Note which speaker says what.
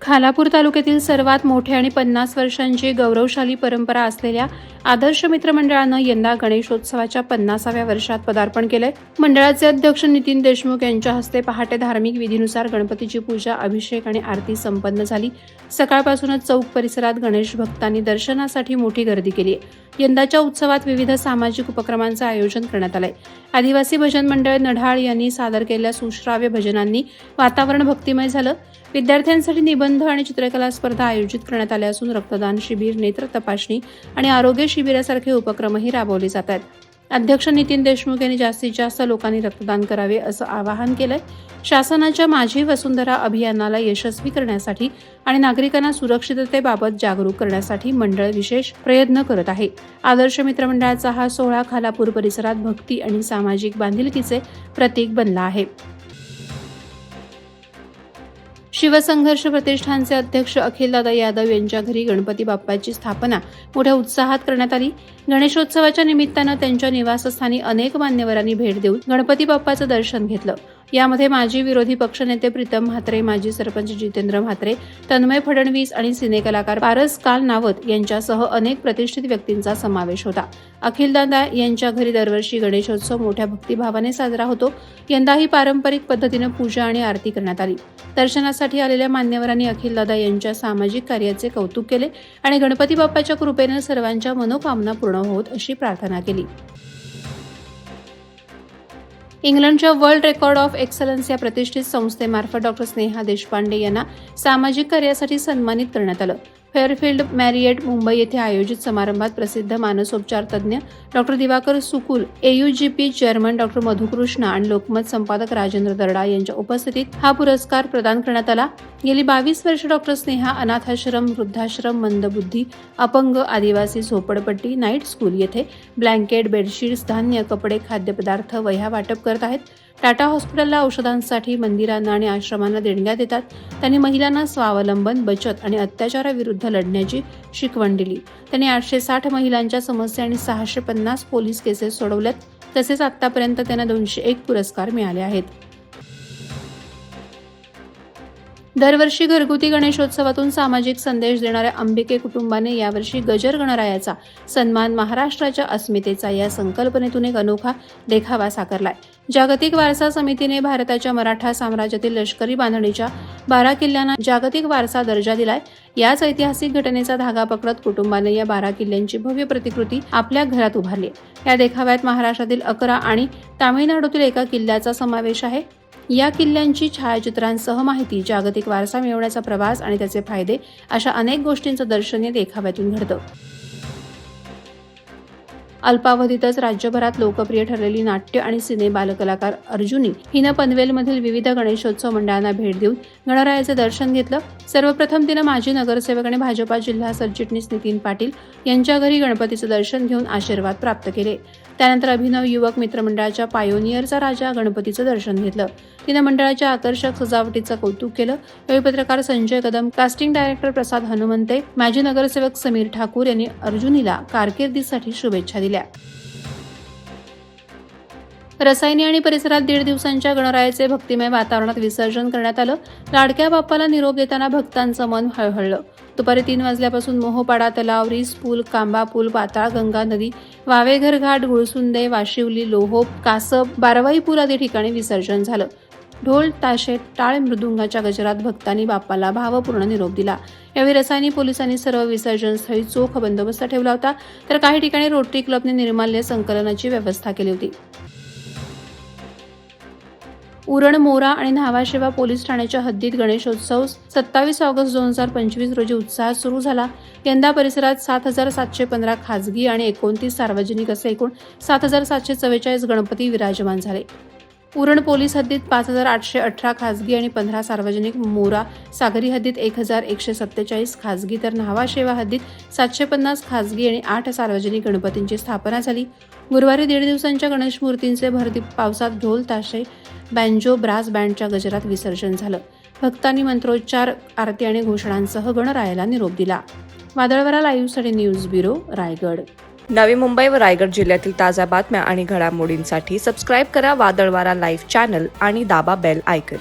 Speaker 1: खालापूर तालुक्यातील सर्वात मोठे आणि 50 वर्षांची गौरवशाली परंपरा असलेल्या आदर्श मित्र मंडळानं यंदा गणेशोत्सवाच्या 50व्या वर्षात पदार्पण केलंय. मंडळाचे अध्यक्ष नितीन देशमुख यांच्या हस्ते पहाटे धार्मिक विधीनुसार गणपतीची पूजा, अभिषेक आणि आरती संपन्न झाली. सकाळपासूनच चौक परिसरात गणेश भक्तांनी दर्शनासाठी मोठी गर्दी केली आहे. यंदाच्या उत्सवात विविध सामाजिक उपक्रमांचं आयोजन करण्यात आलंय. आदिवासी भजन मंडळ नढाळ यांनी सादर केलेल्या सुश्राव्य भजनांनी वातावरण भक्तिमय झालं. विद्यार्थ्यांसाठी निबंध आणि चित्रकला स्पर्धा आयोजित करण्यात आल्या असून रक्तदान शिबिर, नेत्र तपासणी आणि आरोग्य शिबिरासारखे उपक्रमही राबवले जात आहेत. अध्यक्ष नितीन देशमुख यांनी जास्तीत जास्त लोकांनी रक्तदान करावे असं आवाहन केलंय. शासनाच्या माझी वसुंधरा अभियानाला यशस्वी करण्यासाठी आणि नागरिकांना सुरक्षिततेबाबत जागरूक करण्यासाठी मंडळ विशेष प्रयत्न करत आहे. आदर्श मित्रमंडळाचा हा सोहळा खालापूर परिसरात भक्ती आणि सामाजिक बांधिलकीचे प्रतीक बनला आहे. शिवसंघर्ष प्रतिष्ठानचे अध्यक्ष अखिलदादा यादव यांच्या घरी गणपती बाप्पाची स्थापना मोठ्या उत्साहात करण्यात आली. गणेशोत्सवाच्या निमित्तानं त्यांच्या निवासस्थानी अनेक मान्यवरांनी भेट देऊन गणपती बाप्पाचं दर्शन घेतलं. यामध्ये माजी विरोधी पक्षनेते प्रीतम म्हात्रे, माजी सरपंच जितेंद्र म्हात्रे, तन्मय फडणवीस आणि सिनेकलाकार पारस कालनावत यांच्यासह अनेक प्रतिष्ठित व्यक्तींचा समावेश होता. अखिलदादा यांच्या घरी दरवर्षी गणेशोत्सव मोठ्या भक्तिभावाने साजरा होतो. यंदाही पारंपरिक पद्धतीनं पूजा आणि आरती करण्यात आली. दर्शनासाठी आलेल्या मान्यवरांनी अखिलदादा यांच्या सामाजिक कार्याचे कौतुक केले आणि गणपती बाप्पाच्या कृपेने सर्वांच्या मनोकामना पूर्ण होत अशी प्रार्थना केली. इंग्लंडच्या वर्ल्ड रेकॉर्ड ऑफ एक्सलन्स या प्रतिष्ठित संस्थेमार्फत डॉ. स्नेहा देशपांडे यांना सामाजिक कार्यासाठी सन्मानित करण्यात आलं. फेअरफिल्ड मॅरिएट मुंबई येथे आयोजित समारंभात प्रसिद्ध मानसोपचार तज्ज्ञ डॉ. दिवाकर सुकुल, AUGP चेअरमन डॉ. मधुकृष्ण आणि लोकमत संपादक राजेंद्र दर्डा यांच्या उपस्थितीत हा पुरस्कार प्रदान करण्यात आला. गेली 22 वर्ष डॉ. स्नेहा अनाथाश्रम, वृद्धाश्रम, मंदबुद्धी, अपंग, आदिवासी झोपडपट्टी, नाईट स्कूल येथे ब्लँकेट, बेडशीट्स, धान्य, कपडे, खाद्यपदार्थ, वह्या वाटप करत आहेत. टाटा हॉस्पिटलला औषधांसाठी, मंदिरांना आणि आश्रमांना देणग्या देतात. त्यांनी महिलांना स्वावलंबन, बचत आणि अत्याचाराविरुद्ध लढण्याची शिकवण दिली. त्यांनी 860 महिलांच्या समस्या आणि 650 पोलीस केसेस सोडवल्यात. तसेच आतापर्यंत त्यांना 201 पुरस्कार मिळाले आहेत. दरवर्षी घरगुती गणेशोत्सवातून सामाजिक संदेश देणाऱ्या अंबिके कुटुंबाने यावर्षी गजर गणरायाचा सन्मान महाराष्ट्राच्या अस्मितेचा या संकल्पनेतून एक अनोखा देखावा साकारलाय. जागतिक वारसा समितीने भारताच्या मराठा साम्राज्यातील लष्करी बांधणीच्या 12 किल्ल्यांना जागतिक वारसा दर्जा दिलाय. याच ऐतिहासिक घटनेचा धागा पकडत कुटुंबाने या 12 किल्ल्यांची भव्य प्रतिकृती आपल्या घरात उभारली. या देखाव्यात महाराष्ट्रातील 11 आणि तामिळनाडूतील एका किल्ल्याचा समावेश आहे. या किल्ल्यांची छायाचित्रांसह माहिती, जागतिक वारसा मिळवण्याचा प्रवास आणि त्याचे फायदे अशा अनेक गोष्टींचं दर्शन या देखाव्यातून घडतं. अल्पावधीतच राज्यभरात लोकप्रिय ठरलेली नाट्य आणि सिने बालकलाकार अर्जुनी हिनं पनवेलमधील विविध गणेशोत्सव मंडळांना भेट देऊन गणरायाचे दर्शन घेतलं. सर्वप्रथम तिनं माजी नगरसेवक आणि भाजपा जिल्हा सरचिटणीस नितीन पाटील यांच्या घरी गणपतीचं दर्शन घेऊन आशीर्वाद प्राप्त केले. त्यानंतर अभिनव युवक मित्रमंडळाच्या पायोनियरचा राजा गणपतीचं दर्शन घेतलं. तिनं मंडळाच्या आकर्षक सजावटीचं कौतुक केलं. यावेळी पत्रकार संजय कदम, कास्टिंग डायरेक्टर प्रसाद हनुमंते, माजी नगरसेवक समीर ठाकूर यांनी अर्जुनीला कारकिर्दीसाठी शुभेच्छा दिल्या. रसायनी आणि परिसरात 1.5 दिवसांच्या गणरायाचे भक्तिमय वातावरणात विसर्जन करण्यात आलं. लाडक्या बाप्पाला निरोप देताना भक्तांचं मन हळहळलं. दुपारी 3 वाजल्यापासून मोहपाडा तलाव, रिस पूल, कांबा पूल, पाताळगंगा नदी, वावेघर घाट, गुळसुंदे, वाशिवली, लोहोप, कासब, बारवाई पूल आदी ठिकाणी विसर्जन झालं. ढोल, ताशे, टाळ, मृदुंगाच्या गजरात भक्तांनी बाप्पाला भावपूर्ण निरोप दिला. यावेळी रसायनी पोलिसांनी सर्व विसर्जनस्थळी चोख बंदोबस्त ठेवला होता. तर काही ठिकाणी रोटरी क्लबने निर्माल्य संकलनाची व्यवस्था केली होती. उरण, मोरा आणि न्हावाशेवा पोलीस ठाण्याच्या हद्दीत गणेशोत्सव 27 ऑगस्ट 2025 रोजी उत्साहात सुरू झाला. यंदा परिसरात 7,715 खासगी आणि 29 सार्वजनिक असे एकूण 7,744 गणपती विराजमान झाले. उरण पोलीस हद्दीत 5,818 खासगी आणि 15 सार्वजनिक, मोरा सागरी हद्दीत 1,147 खासगी, तर न्हावाशेवा हद्दीत 750 खासगी आणि 8 सार्वजनिक गणपतींची स्थापना झाली. गुरुवारी 1.5 दिवसांच्या गणेश मूर्तींचे भरदीप पावसात ढोल, ताशे, बँजो, ब्रास बँडच्या गजरात विसर्जन झालं. भक्तांनी मंत्रोच्चार, आरती आणि घोषणांसह गणरायाला निरोप दिला. वादळवारा लाईव्हसाठी न्यूज ब्युरो, रायगड.
Speaker 2: नवी मुंबई व रायगड जिल्ह्यातील ताज्या बातम्या आणि घडामोडींसाठी सबस्क्राईब करा वादळवारा लाईव्ह चॅनल आणि दाबा बेल आयकॉन.